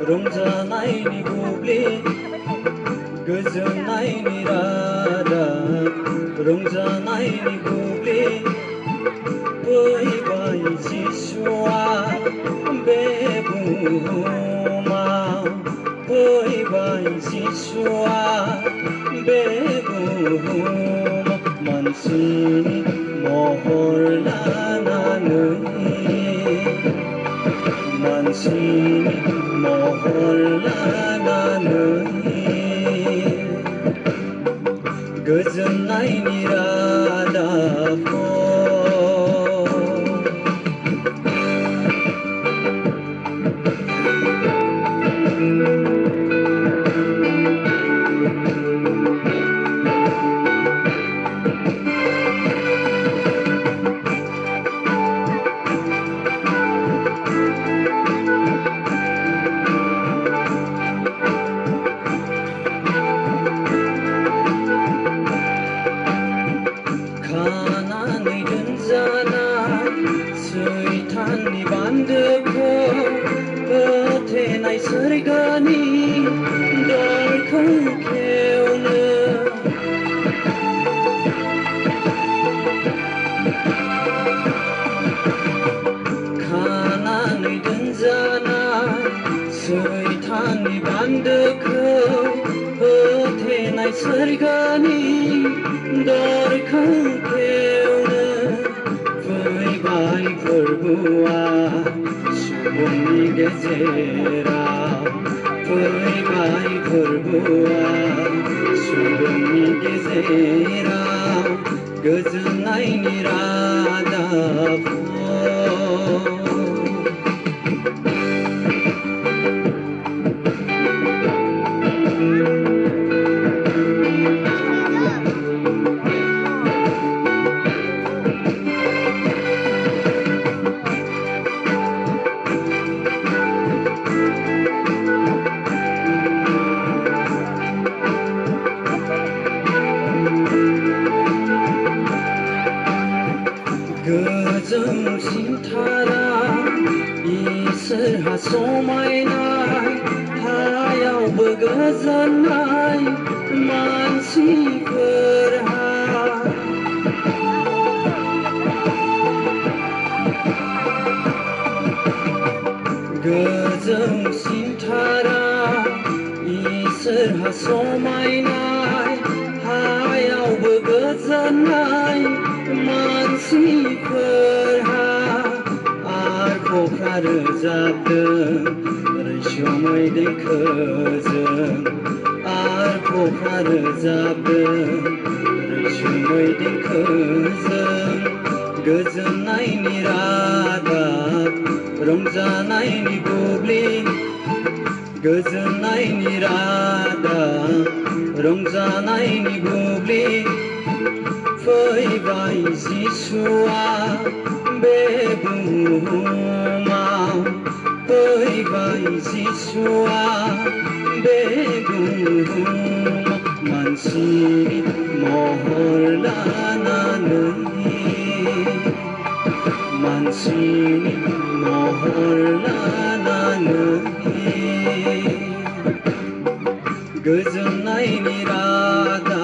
रंजानायनि बुब्लि गोजोननायनि रादाब रंजानायनि बुब्लि फैबाय जिसुआ बे बुहुमाव फैबाय जिसुआ बे बुहुमाव मानसिनि महर लानानै मानसिनि महर लानानै गोजोननायनि रादाबखौ खानानै दोनजानाय सैताननि बान्दोखौ होथेनाय सोरगोनि दरखौ खेवनो खानानै दोनजानाय सैताननि बान्दोखौ होथेनाय सोरगोनि दरखौ खेवनो फैबाय फोरबुआ सुबुंनि गेजेराव फैबाय फोरबुआ सुबुंनि गेजेराव गोजोननायनि रादाबखौ गोजों सिन्थारा इसोरहा समायनाय हायावबो गोजोननाय मानसिफोरहा गोजों सिन्थारा इसोरहा समायनाय हायावबो गोजोननाय मानसिफोरहा आरफखा रोजाबदों रैसुमै देंखोजों आरफखा रोजाबदों रैसुमै देंखोजों गोजोननायनि रादाब रंजानायनि बुब्लि गोजोननायनि रादाब रंजानायनि बुब्लि फैबाय जिसुआ बे बुहुमाव फैबाय जिसुआ बे बुहुमाव मानसिनि महर लानानै मानसिनि महर लानानै गोजोननायनि रादाब